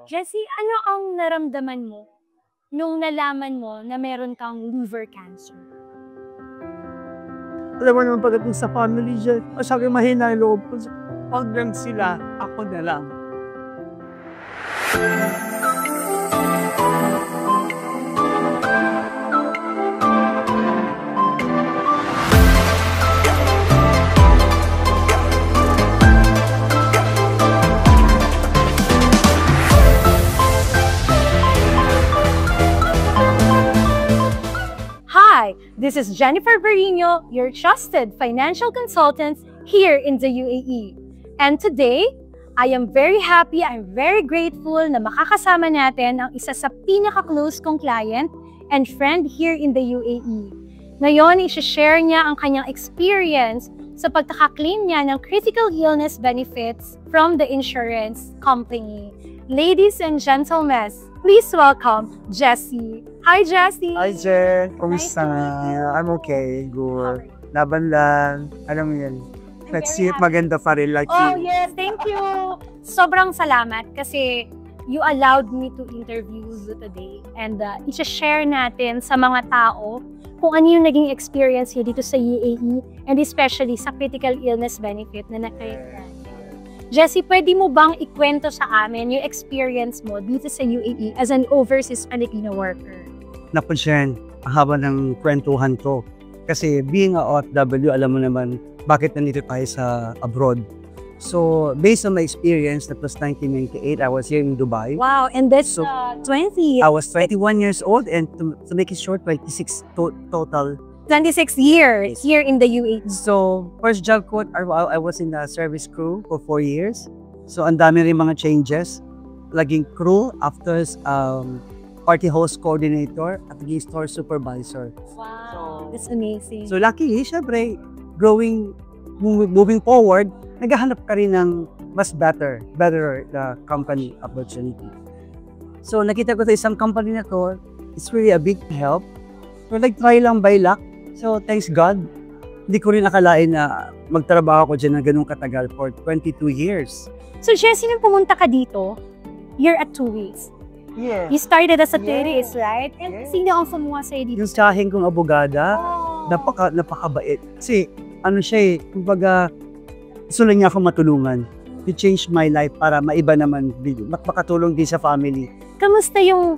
Jessie, ano ang naramdaman mo nung nalaman mo na meron kang liver cancer? Alam mo naman pagdating sa family dyan, masyadong mahina yung loob ko. Hanggang sila, ako na lang. Hi, this is Jennifer Barino, your trusted financial consultant here in the UAE. And today, I am very happy, I'm very grateful na makakasama natin ang isa sa pinaka-close kong client and friend here in the UAE. Ngayon, i-share niya ang kanyang experience sa pagkaka-claim niya ng critical illness benefits from the insurance company. Ladies and gentlemen, please welcome Jessie. Hi, Jessie! Hi, Jen. Kumusta? Nice I'm okay. Good. Laban lang. Alam mo yan. Let's see if maganda pa rin like Oh, you. yes. Thank you. Sobrang salamat kasi you allowed me to interview you today. And i-share natin sa mga tao kung ano yung naging experience niyo dito sa UAE and especially sa critical illness benefit na nakaya. Jessie, pwede mo bang ikwento sa amin yung experience mo dito sa UAE as an overseas Filipino worker? Naku, Jen, ang haba ng kwentuhan to. Kasi being a OFW, alam mo naman bakit nandito tayo sa abroad. So, based on my experience, that was 1998, I was here in Dubai. Wow, and that's So, 20. I was 21 years old and to make it short, 26 total. 26 years here in the UAE. So, first job ko, I was in the service crew for 4 years. So, ang dami rin mga changes. Laging crew, after party host coordinator, at naging store supervisor. Wow, that's amazing. So, luckily, syempre, moving forward, naghahanap ka rin ng mas better company opportunity. So, nakita ko sa isang company na to, it's really a big help. So, nag-try lang by luck. So, thanks God, hindi ko rin akalain na magtrabaho ko dyan na ganun katagal for 22 years. So, Jessie, nung pumunta ka dito, you're at 2 weeks. Yeah. You started as a tourist, right? And Yes. sino ang kumuha sa'yo dito? Yung sahing kong abogada, Oh. napakabait. Kasi, ano siya kumbaga, gusto lang niya ako matulungan to change my life para maiba naman, makatulong din sa family. Kamusta yung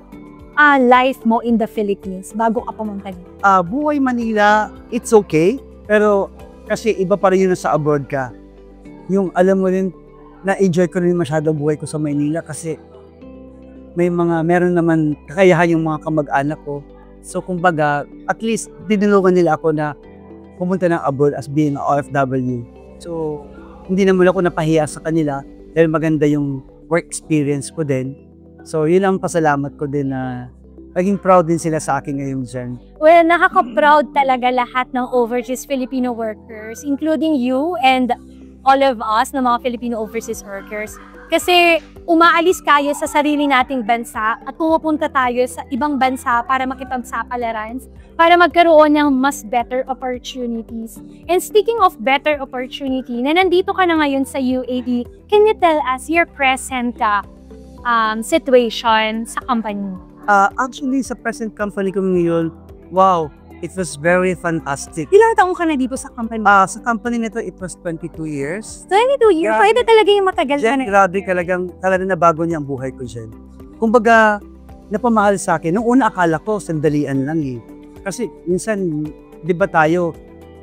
life mo in the Philippines bago ka pumunta dito? Buhay Manila, it's okay. Pero, kasi iba pa rin yun sa abroad ka. Yung alam mo rin, na-enjoy ko rin masyado buhay ko sa Manila kasi meron naman kakayahan yung mga kamag-anak ko. So, kumbaga, at least, dinulungan nila ako na pumunta ng abroad as being a OFW. So, hindi naman ako napahiya sa kanila dahil maganda yung work experience ko din. So, yun ang pasalamat ko din na naging proud din sila sa akin ngayon dyan. Well, nakaka-proud talaga lahat ng overseas Filipino workers, including you and all of us na mga Filipino overseas workers. Kasi umaalis tayo sa sarili nating bansa at pumupunta tayo sa ibang bansa para makipagsapalaran, para magkaroon ng mas better opportunities. And speaking of better opportunity, na nandito ka na ngayon sa UAE, can you tell us your present situation sa company? Actually, sa present company ko ngayon, wow, it was very fantastic. Ilang taong ka na dito sa company? Sa company nito, it was 22 years. 22 years? Grabe. Pwede talaga yung matagal ka Jen, na. grabe talaga na bago niya ang buhay ko, Jen. Kumbaga, napamahal sa akin. Nung una, akala ko, sandalian lang eh. Kasi, minsan, di ba tayo,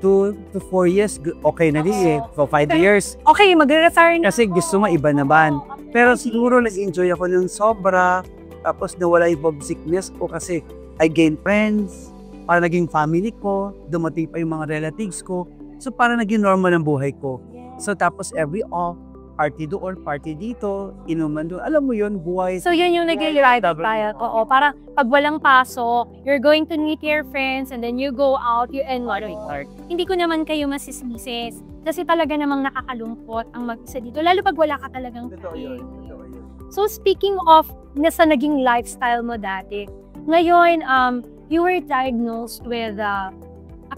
2 to 4 years, okay na din eh. For 5 years, Okay, magre-retire na. kasi gusto mo iba naman. Pero siguro, nag-enjoy ako ng sobra. Tapos, nawala yung homesickness ko kasi I gained friends. Para naging family ko, dumating pa yung mga relatives ko. So, para naging normal ang buhay ko. So, tapos every off, party doon, party dito, inuman doon. Alam mo yun, buhay. So, yun yung naging lifestyle. Oo, parang pag walang pasok, you're going to meet your friends and then you go out, you and hindi ko naman kayo masisisi. Kasi talaga namang nakakalungkot ang mag-isa dito. Lalo pag wala ka talagang Totoo yun. Totoo yun. So, speaking of nasa naging lifestyle mo dati, ngayon, you were diagnosed with a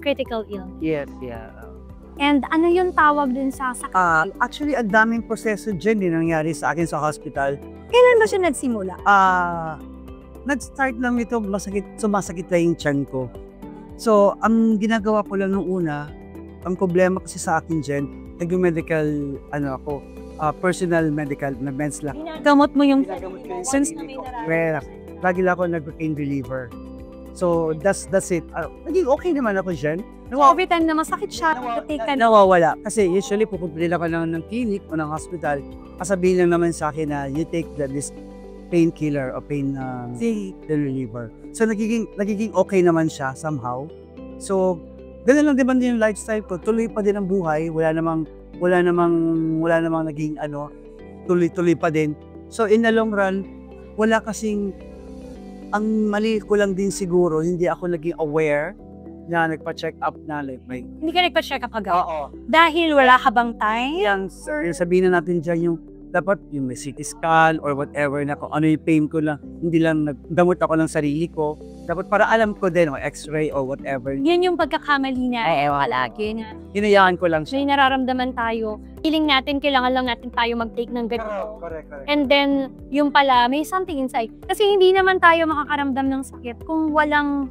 critical illness. Yes, yeah. And ano yung tawag dun sa sakit? Actually, ang daming proseso dyan din nangyari sa akin sa hospital. Kailan ba siya nagsimula? Nag-start lang ito, sumasakit na yung tiyan ko. So, ang ginagawa ko lang nung una, ang problema kasi sa akin dyan, nag-medical, personal medical na meds lang. Gamot mo yung Since, lagi lang ako nag-pain reliever. So, that's it. Naging okay naman ako dyan. every time na masakit siya, take ka na. Nawawala. Kasi usually, pupunta ako lang ng clinic o ng hospital. Kasabihin lang naman sa akin na you take this painkiller o pain reliever. So, nagiging okay naman siya somehow. So, ganun lang din yung lifestyle ko. Tuloy pa din ang buhay. Wala namang naging tuloy-tuloy pa din. So, in the long run, wala kasing, ang mali ko lang din siguro, hindi ako naging aware na nagpa-check up na like may... Hindi ka nagpa-check up agad? Oo. Dahil wala ka bang time? Yung sabihin na natin dyan yung dapat yung may CT scan or whatever na kung ano yung pain ko lang, hindi lang nagdamot ako ng sarili ko. Dapat para alam ko din, o x-ray or whatever. Yan yung pagkakamali na, lagi na. Hinayaan ko lang siya. May nararamdaman tayo. Feeling natin, kailangan lang natin tayo mag-take ng ganito. Correct. And then, yung pala, may something inside. Kasi hindi naman tayo makakaramdam ng sakit kung walang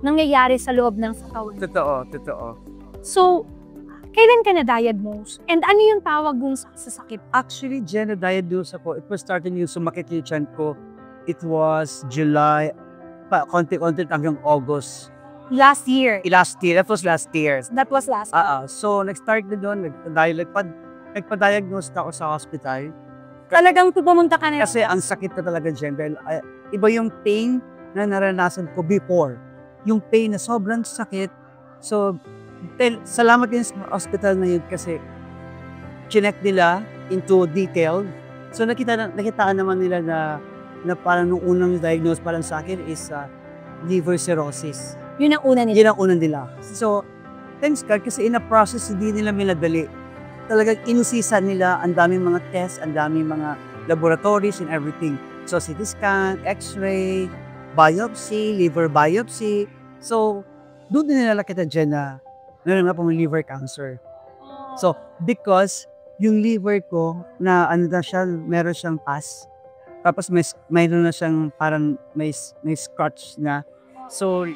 nangyayari sa loob ng katawan. Totoo. So, kailan ka na-diagnose? And ano yung tawag dun sa sakit? Actually, Jen, na-diagnose ako. It was starting yung sumakit yung tiyan ko. It was July, konti-konti hanggang August. Last year. That was last year. That was last year. So, nag-start na doon. Nagpa-diagnose na ako sa hospital. Talagang pumunta ka na. Kasi ang sakit na talaga, Jen. Dahil iba yung pain na naranasan ko before. Yung pain na sobrang sakit. So, salamat din sa hospital na yun kasi chinek nila into detail. So, nakitaan naman nila na parang nung unang diagnose parang sa akin is liver cirrhosis. Yun ang una nila? Yun ang una nila. So, thanks God kasi in a process hindi nila minadali. Talagang inusisan nila ang daming mga tests, ang daming mga laboratories and everything. So, CT scan, x-ray, biopsy, liver biopsy. So, doon din nila nakita dyan na meron nga pong liver cancer. So, because yung liver ko na meron siyang pus. Tapos mayroon na siyang parang may scratch na. So,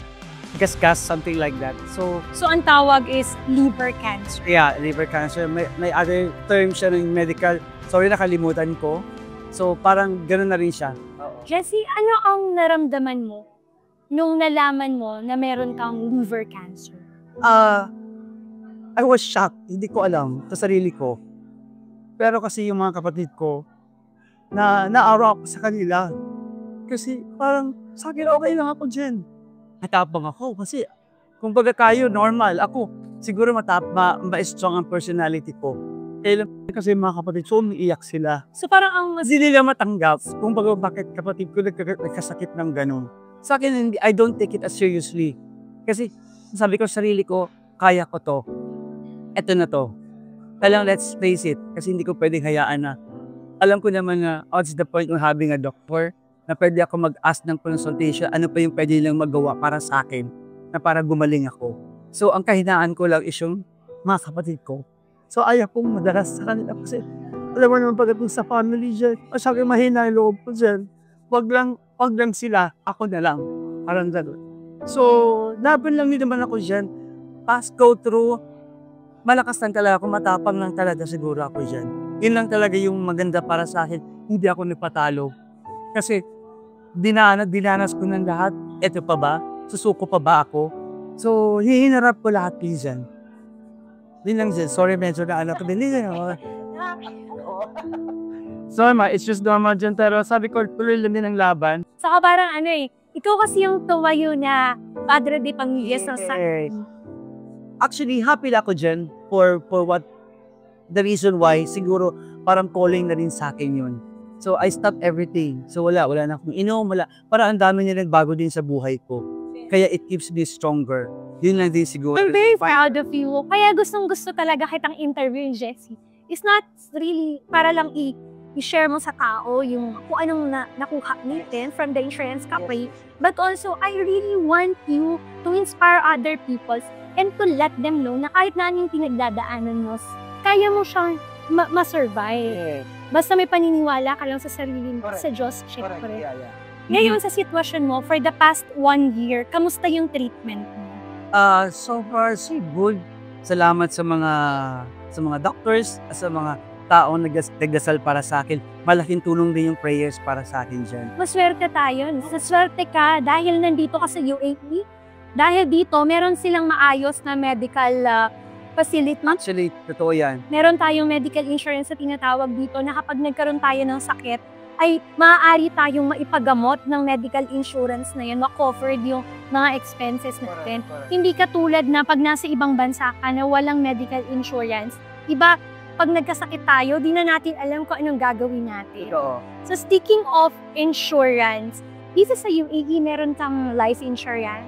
gas, something like that. So, ang tawag is liver cancer. Yeah, liver cancer. May other term siya ng medical. Sorry, nakalimutan ko. So, parang gano'n na rin siya. Jessie, ano ang naramdaman mo nung nalaman mo na meron kang liver cancer? I was shocked. Hindi ko alam sa sarili ko. Pero kasi yung mga kapatid ko, naawa ako sa kanila. Kasi parang sa akin okay lang ako dyan. Matapang ako kasi kung baga kayo, normal. Ako, siguro ma-strong ang personality ko. Kasi mga kapatid, so umiiyak sila. So parang ang Hindi nila matanggap kung baga bakit kapatid ko nagkasakit ng ganun. Sa akin, I don't take it as seriously. Kasi sabi ko sa sarili ko, kaya ko to. Eto na to. Talang let's face it. Kasi hindi ko pwedeng hayaan na. Alam ko naman na what's the point of having a doctor na pwede ako mag-ask ng consultation. Ano pa yung pwede nilang magawa para sa akin na para gumaling ako. So, ang kahinaan ko lang is yung mga kapatid ko. So, ayaw kong madalas sa kanila kasi alam mo naman pagdating sa family dyan. Sa akin mahina yung loob ko dyan. Wag lang sila, ako na lang. Parang gano'n. So, laban lang din naman ako dyan. Go through. Malakas lang talaga ako, matapang lang talaga siguro ako dyan. Yun lang talaga yung maganda para sa akin. Hindi ako nagpatalo. Kasi, dinanas ko ng lahat. Eto pa ba? Susuko pa ba ako? So, hihinarap ko lahat dyan. Yun lang dyan. Sorry, medyo na anak ko din. So, it's just normal dyan. Pero sabi ko, tuloy lang din ang laban. Saka parang ikaw kasi yung tumayo na Padre de Pamilya sa Actually, happy lang ako dyan for what the reason why siguro parang calling na rin sa akin yun. So, I stopped everything. So, wala na akong inom, wala. Parang ang dami niya nagbago din sa buhay ko. Kaya it keeps me stronger. Yun lang din siguro. I'm very proud of you. Kaya gustong-gusto talaga kitang interview, Jessie. It's not really para lang i-share mo sa tao yung kung anong nakuha natin from the insurance company. But also, I really want you to inspire other people and to let them know na kahit na anong pinagdadaanan mo, kaya mo siyang ma-survive. Basta may paniniwala ka lang sa sarili mo, sa Diyos, syempre. Ngayon, sa sitwasyon mo, for the past 1 year, kamusta yung treatment mo? So far, so good. Salamat sa mga doctors, sa mga taong nagdasal para sa akin. Malaking tulong din yung prayers para sa akin dyan. Maswerte tayo. Maswerte ka dahil nandito ka sa UAE. Dahil dito, meron silang maayos na medical facility. Actually, totoo yan. Meron tayong medical insurance na tinatawag dito na kapag nagkaroon tayo ng sakit, ay maaari tayong maipagamot ng medical insurance na yun, ma-covered yung mga expenses natin. Hindi katulad na pag nasa ibang bansa ka na walang medical insurance. Iba, pag nagkasakit tayo, di na natin alam kung anong gagawin natin. Totoo. So speaking of insurance, dito sa UAE, meron kang life insurance?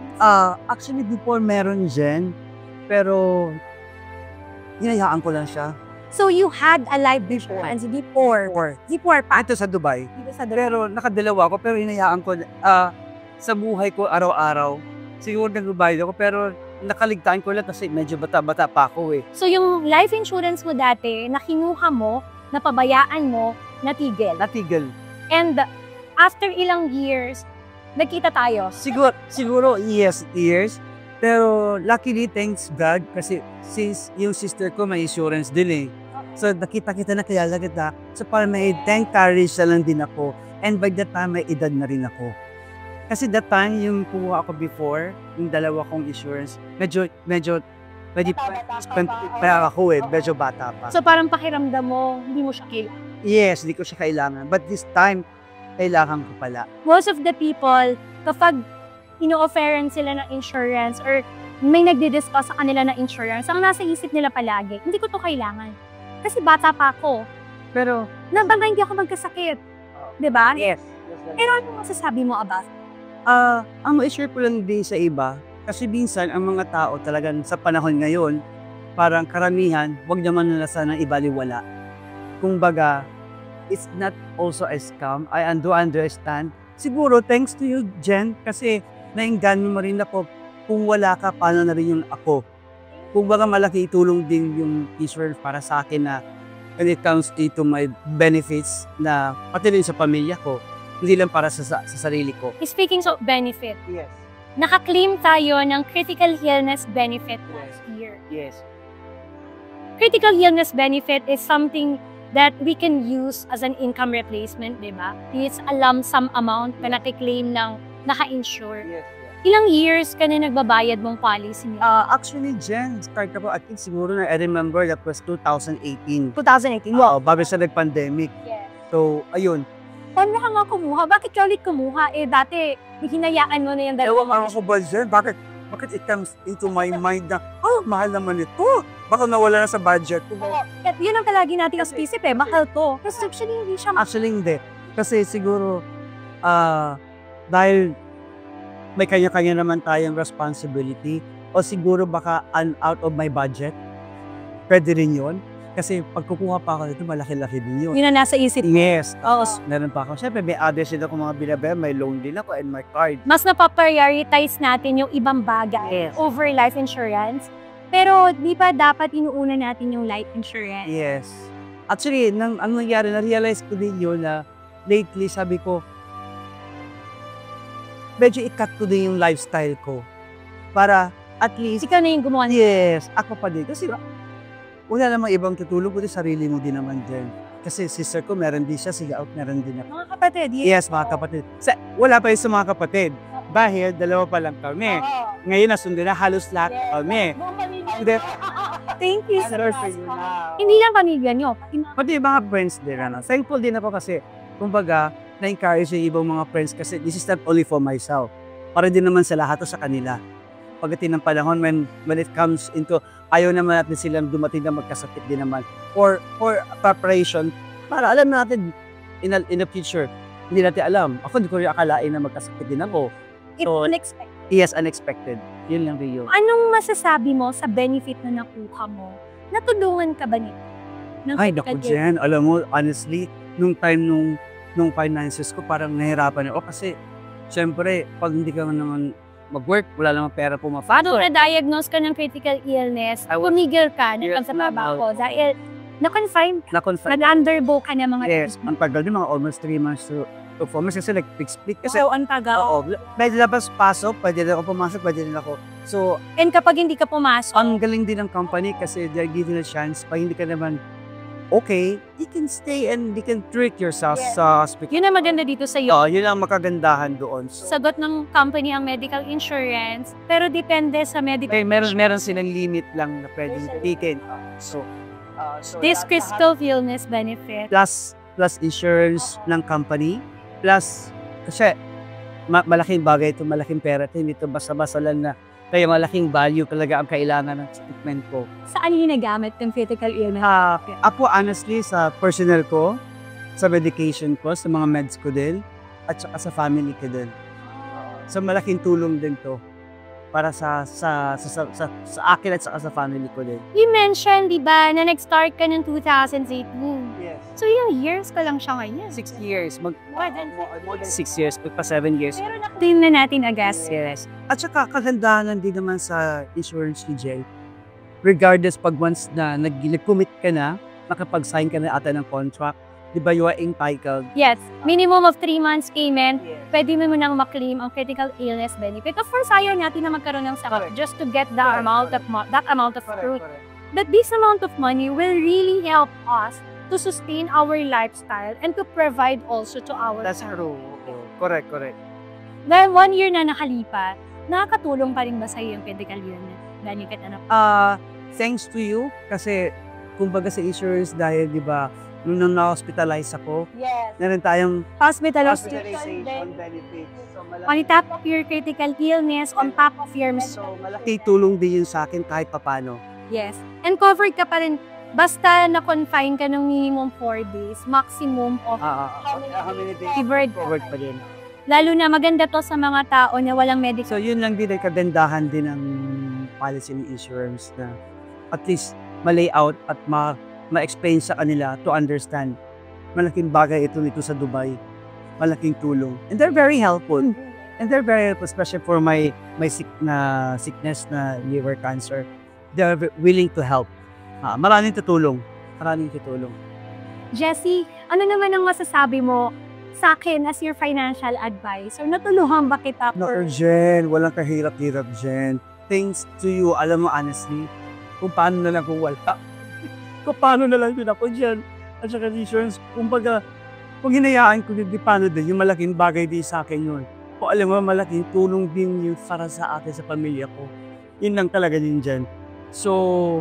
Actually, before meron dyan, pero hinayaan ko lang siya. So you had a life insurance before pa? Ito sa Dubai. Dito sa Dubai. Pero nakadalawa ko, pero hinayaan ko sa buhay ko araw-araw. Siguro nagbabayad ako, pero nakaligtaan ko lang kasi medyo bata-bata pa ako eh. So yung life insurance mo dati, na kinuha mo, napabayaan mo, natigil. Natigil. And after ilang years, nagkita tayo. Siguro yes, years. Pero luckily, thanks God, kasi since yung sister ko may insurance din eh. So nakita-kita na kilala kita. So parang may thank courage na lang din ako. And by that time, may edad na rin ako. Kasi that time, yung kuha ako before, yung dalawa kong insurance, medyo pa ako eh, medyo bata pa. So parang pakiramdam mo, hindi mo siya kailangan. Yes, hindi ko siya kailangan. But this time, kailangan ko pala. Most of the people, kapag ino-offeran sila ng insurance or may nagdi-discuss sa kanila ng insurance, ang nasa isip nila palagi, hindi ko to kailangan. Kasi bata pa ako. Pero, baka hindi ako magkasakit. Diba? yes. Pero ano masasabi mo about? Ang ma-share ko lang din sa iba, kasi minsan ang mga tao talagang sa panahon ngayon, parang karamihan, wag naman nila sana ibaliwala. Kumbaga, it's not also a scam. I do understand. Siguro, thanks to you, Jen, kasi nainggan mo rin ako. Kung wala ka, paano na rin yung ako. Kumbaga, malaki tulong din yung insurance para sa akin na when it comes to my benefits na pati rin sa pamilya ko. Hindi lang para sa sarili ko. Speaking of benefit, Yes. naka-claim tayo ng critical illness benefit last year. Yes. Critical illness benefit is something that we can use as an income replacement, di ba? It's a lump sum amount na naki-claim ng naka-insure. Yes. Ilang years ka na nagbabayad mong policy niyo? Actually, Jen, start ako, I think siguro na I remember that was 2018. 2018? Bago sa nag-pandemic. Yes. So, ayun. Paano ka nga kumuha? Bakit ka ulit kumuha? Dati, hinayaan mo na yung Ewan nga ako ba, Jen? Bakit it comes into my mind na, mahal naman ito. Baka nawala na sa budget ko. Yun ang palagi natin ang isip mahal to. Kasi actually, hindi siya Actually, hindi. Kasi siguro, dahil may kanya-kanya naman tayong responsibility, o siguro baka out of my budget, pwede rin yun. Kasi pag kukuha pa ako dito, malaki-laki din yun. yun ang nasa isip. Yes. Oo. Meron pa ako. Siyempre, may others din ako mga binabayaran. May loan din ako and my card. Mas napaprioritize natin yung ibang bagay Yes. over life insurance. Pero di ba dapat inuuna natin yung life insurance? Yes. Actually, ang nangyari, na-realize ko din yun na lately, sabi ko, medyo i-cut ko din yung lifestyle ko. Para at least, Ikaw na yung gumawa. yes, ako pa din. Kasi wala namang ibang tutulong kundi sarili mo din naman din. Kasi sister ko, meron din siya, sige out, meron din ako. Mga kapatid, Yes, mga kapatid. Wala pa yun sa mga kapatid. Dahil dalawa pa lang kami. Ngayon nasundo na halos lahat kami. Hindi. Thank you so Sorry for much. you now. Hindi lang pamilya nyo, pati mga Pati yung mga friends din. Thankful din ako kasi, kumbaga, na-encourage yung ibang mga friends kasi this is not only for myself. Para din naman sa lahat o sa kanila. Pagdating ng panahon when it comes into ayaw naman natin silang dumating na magkasakit din naman. For preparation, para alam natin in the future, hindi natin alam. Ako hindi ko rin akalain na magkasakit din ako. it's So, unexpected. yes, unexpected. Yun lang rin yun. Anong masasabi mo sa benefit na nakuha mo? Natulungan ka ba nito? Ay, naku Jen, alam mo, honestly, nung time nung finances ko, parang nahirapan ako kasi, syempre, pag hindi ka naman mag-work, wala namang pera pumapasok. Paano na-diagnose ka ng critical illness, pumigil ka ng pagsatrabaho dahil na-confine, nag-undergo ka ng mga Yes, ang tagal din, mga almost 3 months to 4 months kasi like fixed kasi So, ang tagal. pwede labas pasok, pwede rin ako pumasok, pwede rin ako. So, And kapag hindi ka pumasok, ang galing din ng company kasi they're giving a chance. Pag hindi ka naman okay, you can stay and you can treat yourself sa hospital. yun ang maganda dito sa iyo. Yun ang makagandahan doon. So, Sagot ng company ang medical insurance, pero depende sa medical meron silang limit lang na pwedeng taken. So, This critical illness benefit. plus insurance ng company, plus, kasi malaking bagay ito, malaking pera ito, hindi ito basta-basta lang na, kaya malaking value talaga ang kailangan ng treatment ko. Saan yung nagamit ng critical illness? Ako honestly, sa personal ko, sa medication ko, sa mga meds ko din, at saka sa family ko din. So malaking tulong din to para sa akin at saka sa family ko din. You mentioned, di ba, na nag-start ka ng 2018. Yes. So, yung years ka lang siya ngayon. 6 years. More than 6 years, magpa 7 years. Pero nakutin na natin agad. Yes. At saka kagandahan din naman sa insurance ni Jay. Regardless pag once na nag-commit ka na, nakapag-sign ka na ata ng contract, di ba you are entitled? Yes, minimum of 3 months payment, pwede mo nang maklaim ang critical illness benefit. Of course, ayaw natin na magkaroon ng sakit just to get that amount of fruit. But this amount of money will really help us to sustain our lifestyle and to provide also to our That's true. Correct. Dahil 1 year na nakalipat, nakakatulong pa rin ba sa iyo yung critical illness benefit? Thanks to you kasi kumbaga sa insurance dahil di ba nung na-hospitalize ako, meron tayong Hospitalization benefits. So, on top of your critical illness, on top of your malaki tulong din yun sa akin kahit papano. Yes. And covered ka pa rin, basta na-confine ka ng minimum 4 days, maximum of How many days? covered Pa din. Lalo na maganda to sa mga tao na walang medical. So yun lang din ay kagandahan din ng policy ng insurance na at least ma-layout at ma-explain sa kanila to understand. Malaking bagay ito sa Dubai. Malaking tulong. And they're very helpful. Especially for my sickness na liver cancer. They're willing to help. Maraming tutulong. Jessie, ano naman ang masasabi mo sa akin as your financial advisor? Natulungan ba kita? No, Jen, walang kahirap-hirap, Jen. Thanks to you, alam mo honestly, kung paano na lang kung wala. Kung paano na lang din ako dyan. At saka insurance, kumbaga, kung hinayaan ko din, paano din, yung malaking bagay din sa akin yun. Kung alam mo, malaking tulong din yung para sa akin, sa pamilya ko. Yun lang talaga din dyan. So,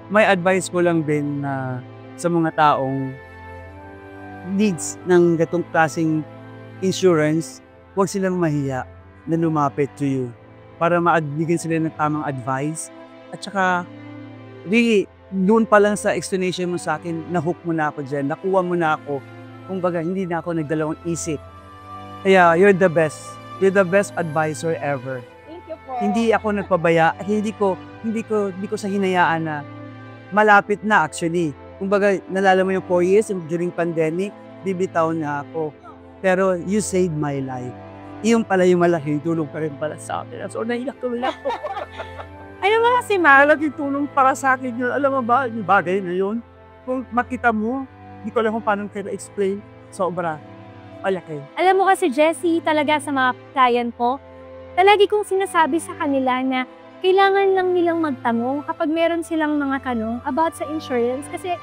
may advice ko lang din na sa mga taong needs ng gatong klaseng insurance, huwag silang mahiya na lumapit to you para maadbigyan sila ng tamang advice. At saka, really, doon pa lang sa explanation mo sa akin, na-hook mo na ako dyan, nakuha mo na ako. Kumbaga, hindi na ako nagdalawang isip. Kaya, you're the best. You're the best advisor ever. Thank you po. Hindi ako nagpabaya, hindi ko sa hinayaan na malapit na actually. Kumbaga, nalala mo yung 4 years during pandemic, bibitaw na ako. Pero you saved my life. Iyon pala yung malaking tulong pa rin pala sa akin. So, naiyak tuloy ako. Ano ba kasi, Malaking tulong para sa akin yun. Alam mo ba, yung bagay na yun, kung makita mo, hindi ko alam kung paano kayo explain. Sobra. Malaki. Alam mo kasi, Jessie, talaga sa mga client ko, talagi kong sinasabi sa kanila na kailangan lang nilang magtanong kapag meron silang mga tanong about sa insurance kasi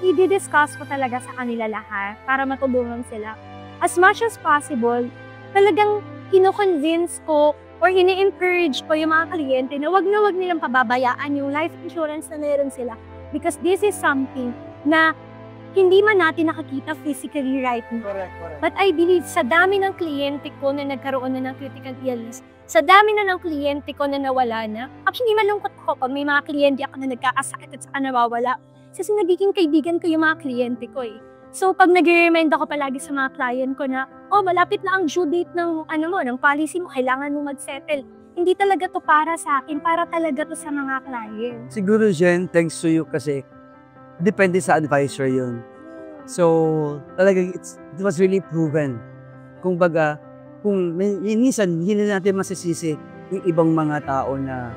i-discuss ko talaga sa kanila lahat para matulungan sila. As much as possible, talagang kino-convince ko or ini-encourage ko yung mga kliyente na wag nilang pababayaan yung life insurance na meron sila because this is something na hindi man natin nakakita physically right now. Correct. But I believe sa dami ng kliyente ko na nagkaroon na ng critical illness, sa dami na ng kliyente ko na nawala na, actually malungkot ko pag may mga kliyente ako na nagkakasakit at saka nawawala. Kasi nagiging kaibigan ko yung mga kliyente ko eh. So pag nag-remind ako palagi sa mga client ko na, oh malapit na ang due date ng ng policy mo, kailangan mo mag-settle. Hindi talaga to para sa akin, para talaga to sa mga client. Siguro, Jen, thanks to you kasi depende sa advisor yun. So, talagang it was really proven. Kung baga, minsan, hindi natin masisisi yung ibang mga tao na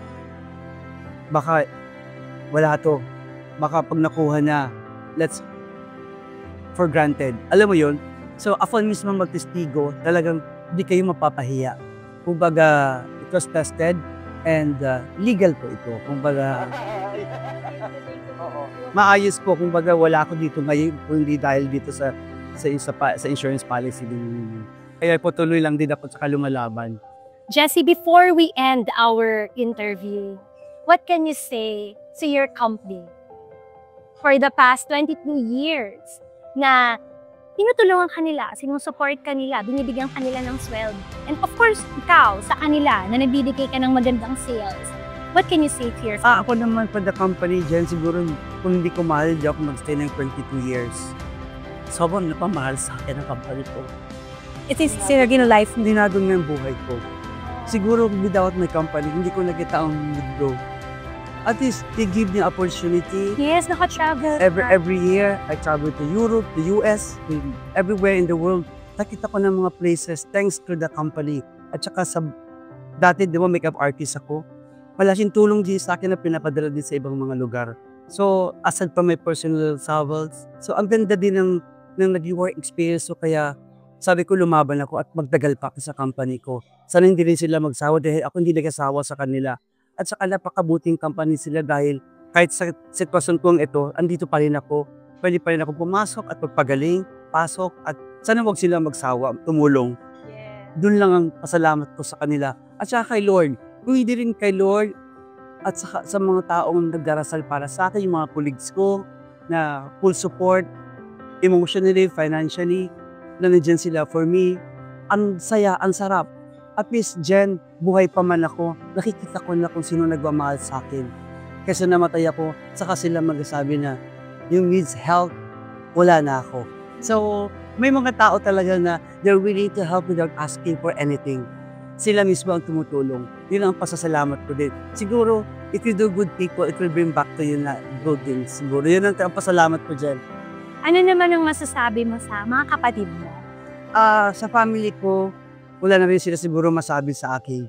baka wala to. Baka pag nakuha na, let's for granted. Alam mo yun? So, ako mismo magtestigo, talagang hindi kayo mapapahiya. Kumbaga, it was tested and legal po ito. Kumbaga, maayos po. Kumbaga, wala ako dito ngayon kung hindi dahil dito sa insurance policy din. Kaya po tuloy lang din ako sa lumalaban. Jessie, before we end our interview, what can you say to your company for the past 22 years na tinutulungan kanila, sinusupport kanila, binibigyan kanila ng sweldo. And of course, ikaw, sa kanila, na nagbibigay ka ng magandang sales. What can you say to your family? Ako naman for the company, Jen, siguro kung hindi ko mahal, di ako mag-stay ng 22 years. Sobrang napamahal sa akin ang company ko. It is sinaging life. Hindi na doon ng buhay ko. Siguro without my company, hindi ko nakita ang would-grow. At least, they give me opportunity. Yes, naka-travel. Every year, I travel to Europe, the US, everywhere in the world. Nakita ko ng mga places thanks to the company. At saka dati, di ba, makeup artist ako. Malaking tulong din sa akin na pinapadala din sa ibang mga lugar. So, aside pa may personal travels. So, ang ganda din ng naging work experience. So, kaya sabi ko lumaban ako at magtagal pa ako sa company ko. Sana hindi rin sila magsawa dahil ako hindi nagsasawa sa kanila. At saka napakabuting company sila dahil kahit sa sitwasyon kong ito, andito pa rin ako. Pwede pa rin ako pumasok at magpagaling, pasok at sana huwag sila magsawa, tumulong. Doon lang ang pasalamat ko sa kanila. At saka kay Lord, kung hindi rin kay Lord at saka sa mga taong nagdarasal para sa akin, yung mga colleagues ko na full support, emotionally, financially, na nandiyan sila for me. Ang saya, ang sarap. At least, Jen, buhay pa man ako, nakikita ko na kung sino nagmamahal sa akin. Kaysa namatay ako, saka sila magsasabi na yung needs help, wala na ako. So, may mga tao talaga na they're willing to help without asking for anything. Sila mismo ang tumutulong. Yun ang pasasalamat ko din. Siguro, if you do good people, it will bring back to you na good things. Siguro, yun ang pasalamat ko, Jen. Ano naman ang masasabi mo sa mga kapatid mo? Sa family ko, wala na rin sila siguro masabi sa akin.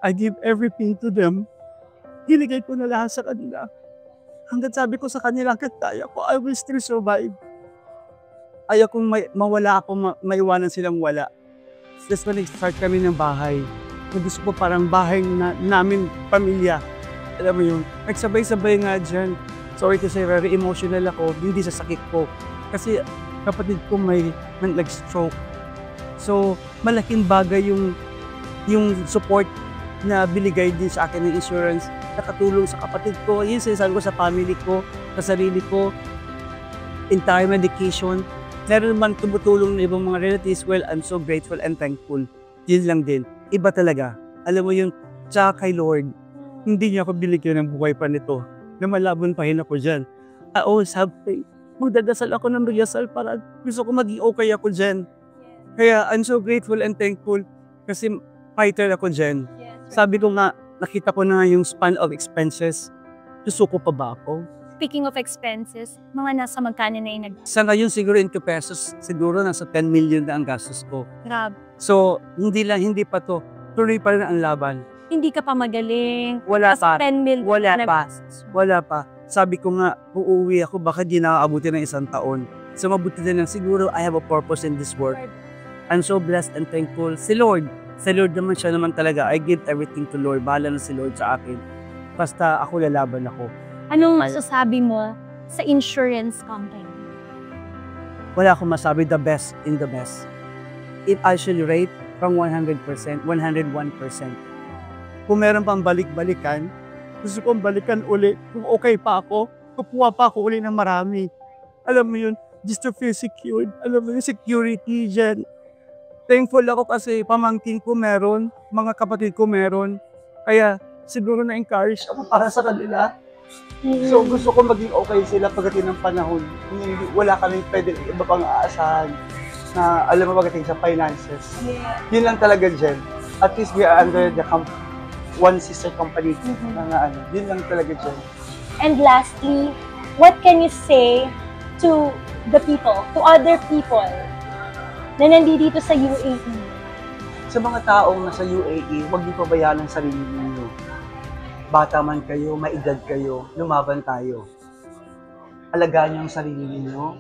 I give everything to them. Hinigay ko na lahat sa kanila. Hanggang sabi ko sa kanila, hanggang kaya ko, I will still survive. Ayaw kong mawala ako, maiwanan silang wala. That's when nag-start kami ng bahay. Gusto ko parang bahay namin, pamilya. Alam mo yun, nagsabay-sabay nga dyan. Sorry to say, very emotional ako, hindi sa sakit ko. Kasi kapatid ko may nag-stroke. So, malaking bagay yung support na binigay din sa akin ng insurance, nakatulong sa kapatid ko, yun sinasabi ko sa family ko, sa sarili ko, entire medication. Meron man tumutulong na ibang mga relatives, well, I'm so grateful and thankful. Yun lang din. Iba talaga. Alam mo yung, tsaka kay Lord, hindi niya ako binigyan ng buhay pa nito, na malabon pa rin ako dyan. I always have faith. Magdadasal ako ng riyasal para gusto ko maging okay ako dyan. Kaya I'm so grateful and thankful kasi fighter ako dyan. Sabi ko nga, nakita ko na yung span of expenses. Susuko pa ba ako? Speaking of expenses, mga nasa magkano na yung Sa ngayon siguro into pesos, siguro nasa 10 million na ang gastos ko. Grabe. So, hindi pa to. Tuloy pa rin ang laban. Hindi ka pa magaling. Wala pa. 10 million Wala na pa. gastos. Wala pa. Sabi ko nga, uuwi ako, baka di nakaabuti ng 1 taon. So, mabuti na lang siguro, I have a purpose in this work. I'm so blessed and thankful. Si Lord naman siya naman talaga. I give everything to Lord. Bahala na si Lord sa akin. Basta ako lalaban ako. Anong masasabi mo sa insurance company? Wala akong masabi, the best in the best. If I should rate from 100%, 101%. Kung meron pang balik-balikan, gusto kong balikan uli. Kung okay pa ako, kukuha pa ako uli ng marami. Alam mo yun, just to feel secured. Alam mo yun, security dyan. Thankful ako kasi pamangkin ko meron, mga kapatid ko meron. Kaya siguro na-encourage ako para sa kanila. So gusto ko maging okay sila pagdating ng panahon. Wala kami pwede iba pang aasahan na alam mo pagdating sa finances. Yun lang talaga dyan. At least we are under the one sister company na ano. Yun lang talaga dyan. And lastly, what can you say to the people, to other people na nandito sa UAE? Sa mga taong nasa UAE, huwag niyo pabayaan ang sarili niyo. Bata man kayo, may edad kayo, lumaban tayo. Alagaan niyo ang sarili niyo.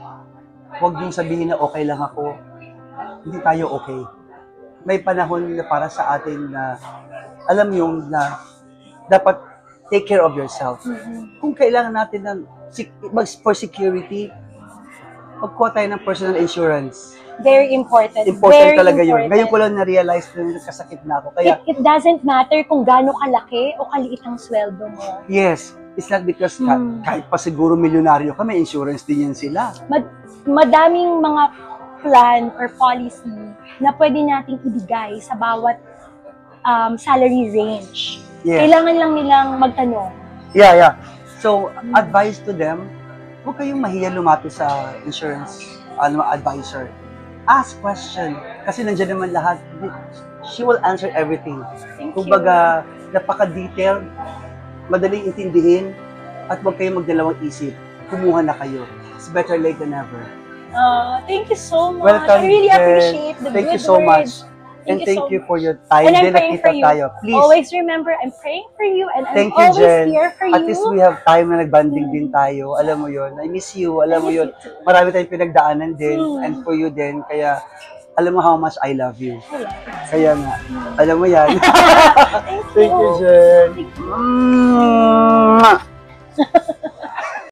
Huwag niyong sabihin na okay lang ako. Hindi tayo okay. May panahon na para sa atin na alam yung na dapat take care of yourself. Kung kailangan natin ng for security, magkuha tayo ng personal insurance. Very important. Important Very talaga yun. important. Ngayon ko lang na-realize na kasakit na ako. Kaya, It doesn't matter kung gaano kalaki o kaliit ang sweldo mo. yes, it's not because kahit pa siguro milyonaryo ka, may insurance din yan sila. Madaming mga plan or policy na pwede nating ibigay sa bawat salary range. Yes. Kailangan lang nilang magtanong. Yeah. So, advice to them, huwag kayong mahiya lumapit sa insurance advisor. Ask question. Kasi nandiyan naman lahat. She will answer everything. Thank Kumbaga, napaka-detailed, madaling intindihin, at huwag kayong magdalawang isip. Kumuha na kayo. It's better late than never. Thank you so much. Welcome, I really Jen. appreciate the Thank good you so words. much. And thank you so for your time. And I'm Then praying for nakita you. tayo. Please. Always remember, I'm praying for you and Thank I'm you, always Jen. here for you. At least we have time na nagbanding din tayo. Alam mo yun. I miss you. Alam mo yun. Marami tayong pinagdaanan din. And for you din. Kaya, alam mo how much I love you. Kaya nga. Alam mo yan. Thank you. Thank you, Jen.